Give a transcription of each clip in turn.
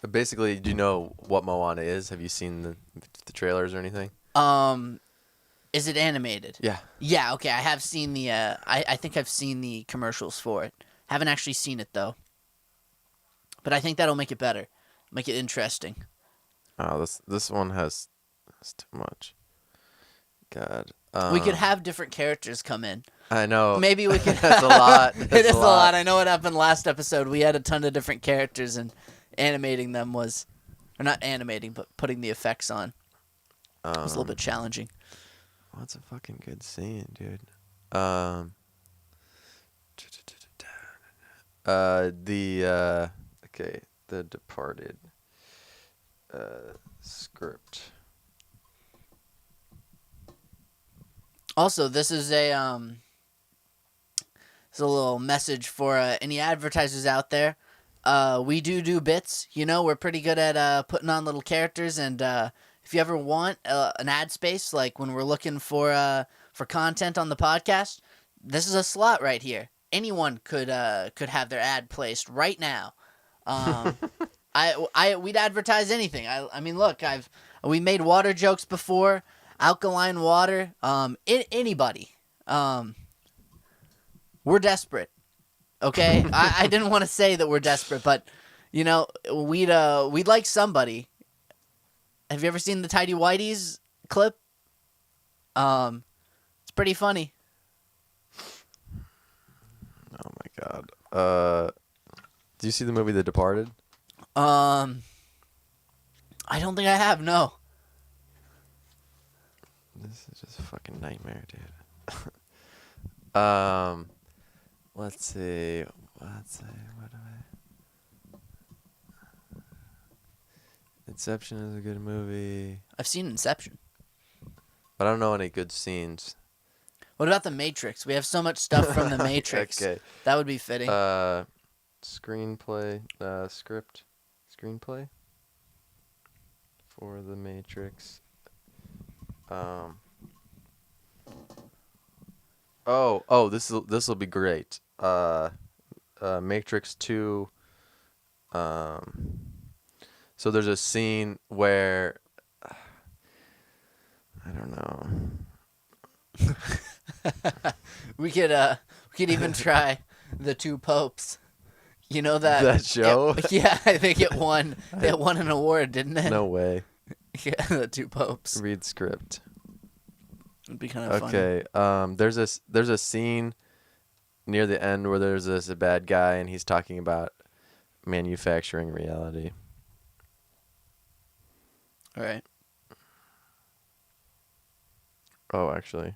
Basically, do you know what Moana is? Have you seen the trailers or anything? Is it animated? Yeah. Yeah, okay. I have seen the. I think I've seen the commercials for it. Haven't actually seen it though. But I think that'll make it better, make it interesting. Oh, this one has too much. God. We could have different characters come in. I know. Maybe we could. That's a lot. It is a lot. I know what happened last episode. We had a ton of different characters, and animating them was, or not animating, but putting the effects on was a little bit challenging. What's a fucking good scene, dude? The Departed script. Also, this is a little message for any advertisers out there. We do bits. You know, we're pretty good at putting on little characters, and if you ever want an ad space, like when we're looking for content on the podcast, this is a slot right here. Anyone could have their ad placed right now. We'd advertise anything. I mean, look, we made water jokes before, alkaline water. Anybody. We're desperate. Okay, I didn't want to say that we're desperate, but you know, we'd like somebody. Have you ever seen the Tidy Whities clip? It's pretty funny. Oh my god. Do you see the movie The Departed? I don't think I have. No. This is just a fucking nightmare, dude. Let's see. What do I? Inception is a good movie, I've seen Inception. but I don't know any good scenes. What about The Matrix? We have so much stuff from The Matrix. Okay. That would be fitting. Screenplay, script, screenplay for The Matrix. This will be great. Matrix 2. So there's a scene where I don't know. we could even try The Two Popes. You know that show? Yeah, I think it won. It won an award, didn't it? No way. Yeah, The Two Popes. Read script. It'd be kind of funny. Okay. There's a scene near the end where there's a bad guy and he's talking about manufacturing reality. All right. Oh, actually.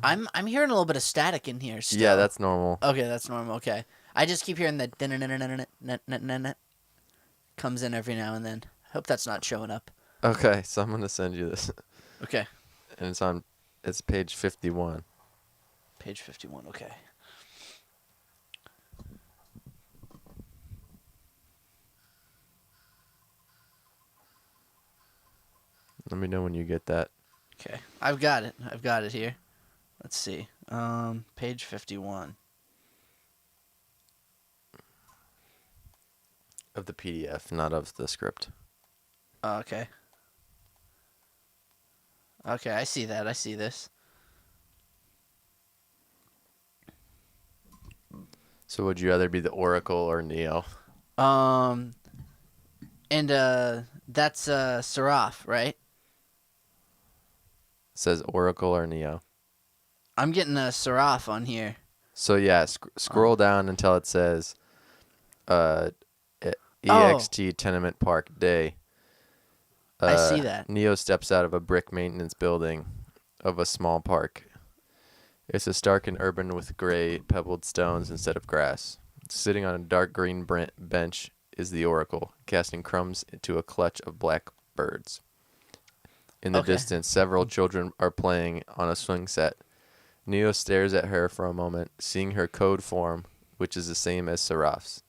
I'm hearing a little bit of static in here still. Yeah, that's normal. Okay, that's normal. Okay. I just keep hearing the comes in every now and then. Hope that's not showing up. Okay, so I'm gonna send you this. Okay. And it's page 51. Page 51. Okay. Let me know when you get that. Okay. I've got it. I've got it here. Let's see. Page 51. Of the PDF, not of the script. Okay. Okay, I see that. I see this. So would you rather be the Oracle or Neo? And that's Seraph, right? It says Oracle or Neo. I'm getting a Seraph on here. So yeah, scroll down until it says EXT Tenement Park Day. I see that. Neo steps out of a brick maintenance building of a small park. It's a stark and urban with gray pebbled stones instead of grass. Sitting on a dark green bench is the Oracle, casting crumbs into a clutch of black birds. In the distance, several children are playing on a swing set. Neo stares at her for a moment, seeing her code form, which is the same as Seraph's.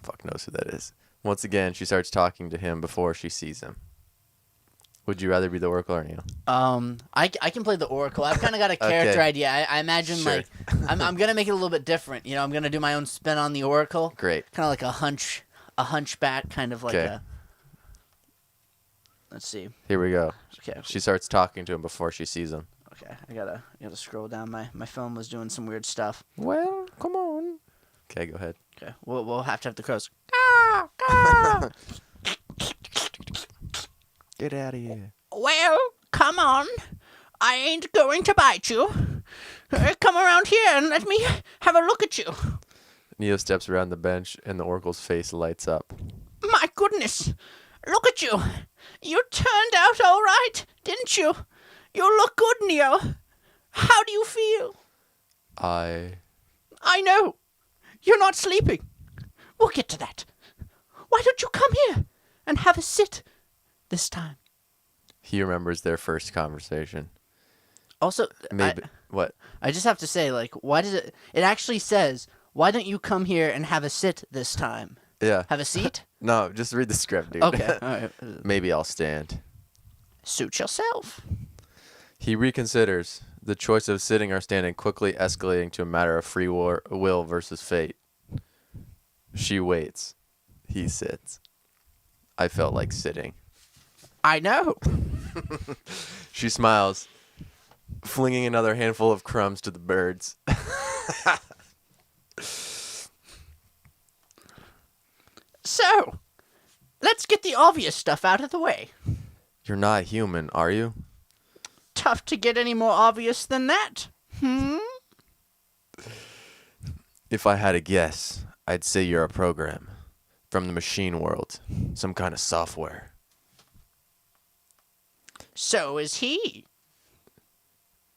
Fuck knows who that is. Once again, she starts talking to him before she sees him. Would you rather be the Oracle or Neo? I can play the Oracle. I've kind of got a character idea. I imagine Sure. I'm gonna make it a little bit different. You know, I'm gonna do my own spin on the Oracle. Great. Kind of like a hunch a hunchback, kind of like Okay. a. Let's see. Here we go. Okay. She starts talking to him before she sees him. Okay. I gotta scroll down. My phone was doing some weird stuff. Well, come on. Okay, go ahead. Okay. We'll have to have the crows. Get out of here. Well, come on. I ain't going to bite you. Come around here and let me have a look at you. Neo steps around the bench, and the oracle's face lights up. My goodness. Look at you. You turned out all right, didn't you? You look good, Neo. How do you feel? I know. You're not sleeping. We'll get to that. Why don't you come here and have a sit this time? He remembers their first conversation. Also, Maybe what? I just have to say, like, why does it actually says, why don't you come here and have a sit this time? Yeah. Have a seat? No, just read the script, dude. Okay. All right. Maybe I'll stand. Suit yourself. He reconsiders, the choice of sitting or standing quickly escalating to a matter of free will versus fate. She waits. He sits. I felt like sitting. I know. She smiles, flinging another handful of crumbs to the birds. So, let's get the obvious stuff out of the way. You're not human, are you? Tough to get any more obvious than that. If I had a guess, I'd say you're a program. From the machine world. Some kind of software. So is he.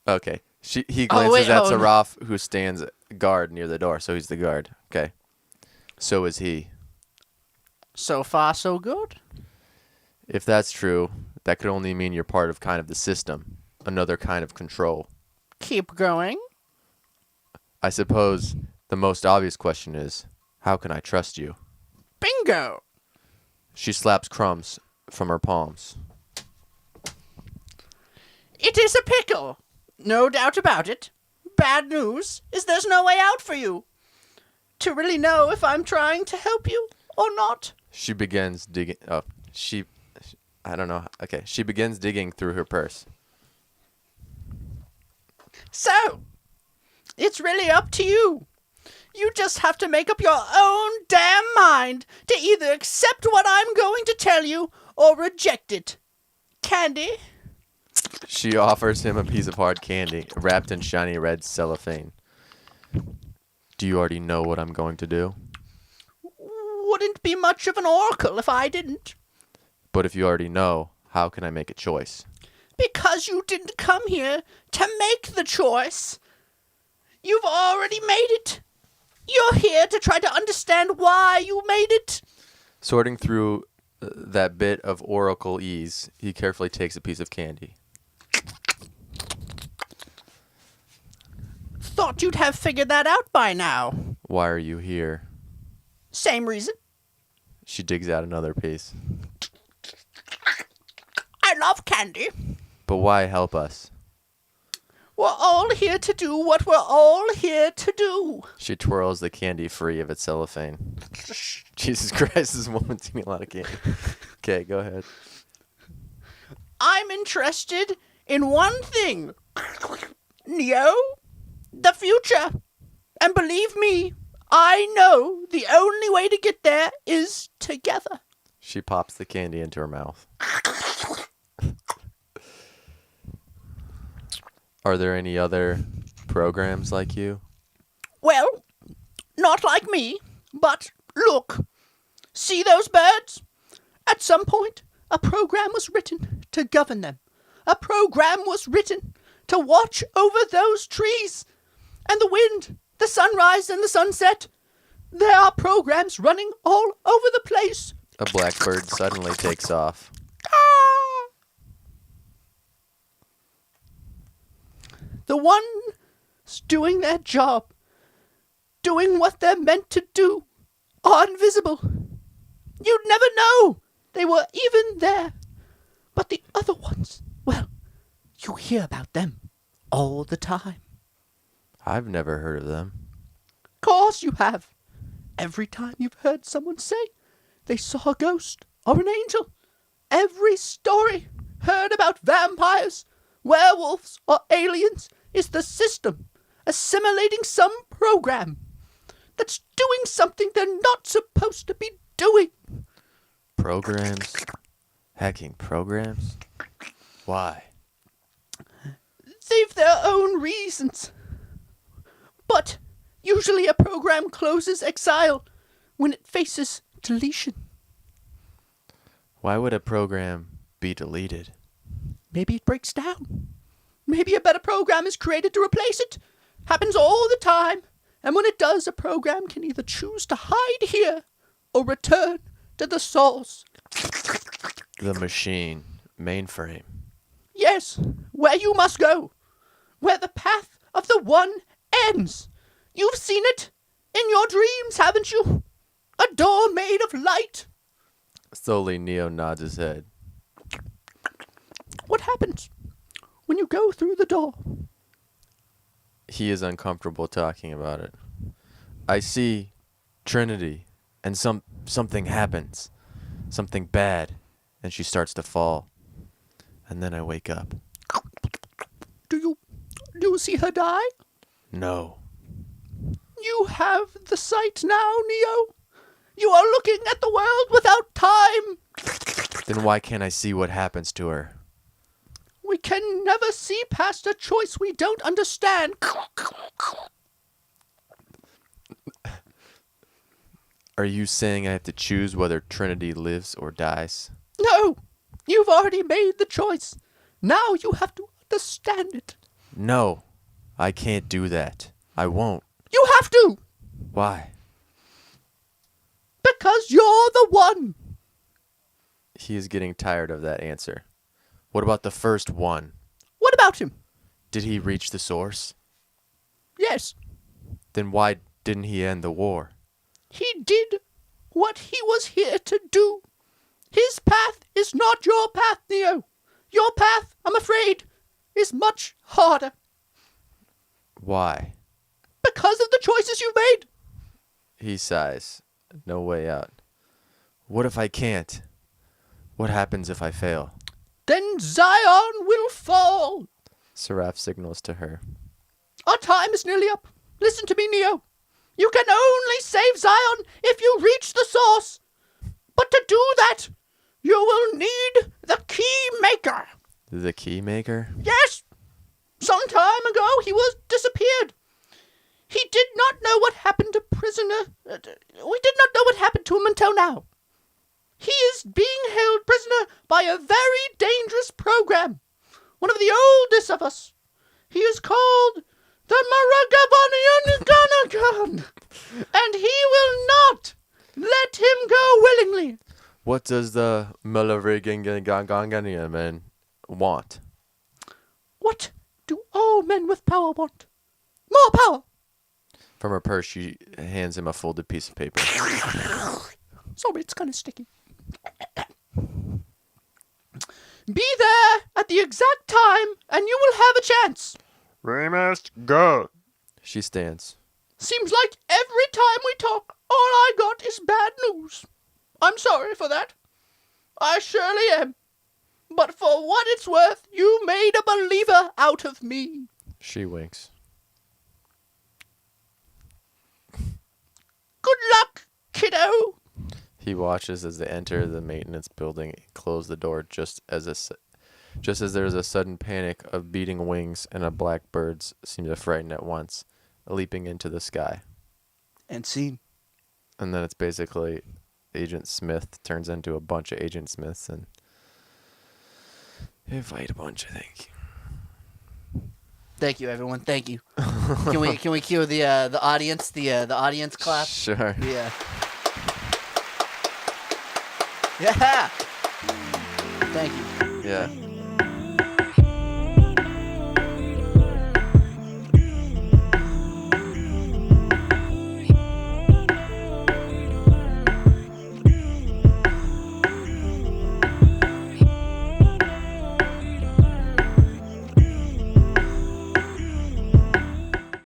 Okay. He glances at no. Saraf, who stands guard near the door, so he's the guard. Okay. So is he. So far, so good. If that's true, that could only mean you're part of kind of the system. Another kind of control. Keep going. I suppose the most obvious question is, how can I trust you? Bingo. She slaps crumbs from her palms. It is a pickle. No doubt about it. Bad news is there's no way out for you. To really know if I'm trying to help you or not. She begins digging. Oh, I don't know. Okay. She begins digging through her purse. So, it's really up to you. You just have to make up your own damn mind to either accept what I'm going to tell you or reject it. Candy? She offers him a piece of hard candy, wrapped in shiny red cellophane. Do you already know what I'm going to do? Wouldn't be much of an oracle if I didn't. But if you already know, how can I make a choice? Because you didn't come here to make the choice. You've already made it. You're here to try to understand why you made it. Sorting through that bit of oracle ease, he carefully takes a piece of candy. Thought you'd have figured that out by now. Why are you here? Same reason. She digs out another piece. I love candy. But why help us? We're all here to do what we're all here to do. She twirls the candy free of its cellophane. Jesus Christ, this woman's eating a lot of candy. Okay, go ahead. I'm interested in one thing. Neo, the future. And believe me, I know the only way to get there is together. She pops the candy into her mouth. Are there any other programs like you? Well, not like me, but look. See those birds? At some point, a program was written to govern them. A program was written to watch over those trees. And the wind, the sunrise and the sunset. There are programs running all over the place. A blackbird suddenly takes off. The ones doing their job, doing what they're meant to do, are invisible. You'd never know they were even there. But the other ones, well, you hear about them all the time. I've never heard of them. Course you have. Every time you've heard someone say, they saw a ghost or an angel. Every story heard about vampires, werewolves, or aliens is the system assimilating some program that's doing something they're not supposed to be doing. Programs? Hacking programs? Why? They've their own reasons. But usually a program closes exile when it faces deletion. Why would a program be deleted? Maybe it breaks down. Maybe a better program is created to replace it. Happens all the time. And when it does, a program can either choose to hide here or return to the source. The machine. Mainframe. Yes, where you must go. Where the path of the one ends. You've seen it in your dreams, haven't you? A door made of light. Slowly, Neo nods his head. What happens when you go through the door? He is uncomfortable talking about it. I see Trinity, and something happens. Something bad, and she starts to fall. And then I wake up. Do you see her die? No. You have the sight now, Neo. You are looking at the world without time. Then why can't I see what happens to her? We can never see past a choice we don't understand. Are you saying I have to choose whether Trinity lives or dies? No, you've already made the choice. Now you have to understand it. No, I can't do that. I won't. You have to, Why? because you're the one. He is getting tired of that answer. What about the first one? What about him? Did he reach the source? Yes, Then why didn't he end the war? he did what he was here to do. His path is not your path, Neo. Your path, I'm afraid, is much harder Why? because of the choices you've made. He sighs. No way out. What if I can't? What happens if I fail? Then Zion will fall. Seraph signals to her. Our time is nearly up. Listen to me, Neo. You can only save Zion if you reach the source. But to do that, you will need the key maker. The key maker? Yes. Some time ago, he was disappeared. He did not know what happened to prisoner. We did not know what happened to him until now. He is being held prisoner by a very dangerous program. One of the oldest of us. He is called the Maragavanian, and he will not let him go willingly. What does the Malariganganian man want? What do all men with power want? More power. From her purse, she hands him a folded piece of paper. Sorry, it's kind of sticky. Be there at the exact time, and you will have a chance. We must go. She stands. Seems like every time we talk, all I got is bad news. I'm sorry for that. I surely am. But for what it's worth, you made a believer out of me. She winks. Good luck, kiddo. He watches as they enter the maintenance building and close the door just as there is a sudden panic of beating wings and a black birds seem to frighten at once, leaping into the sky. And scene. And then it's basically Agent Smith turns into a bunch of Agent Smiths and they fight a bunch, I think. Thank you, everyone. Thank you. Can we cue the audience the audience clap? Sure. Yeah. Yeah. Thank you. Yeah.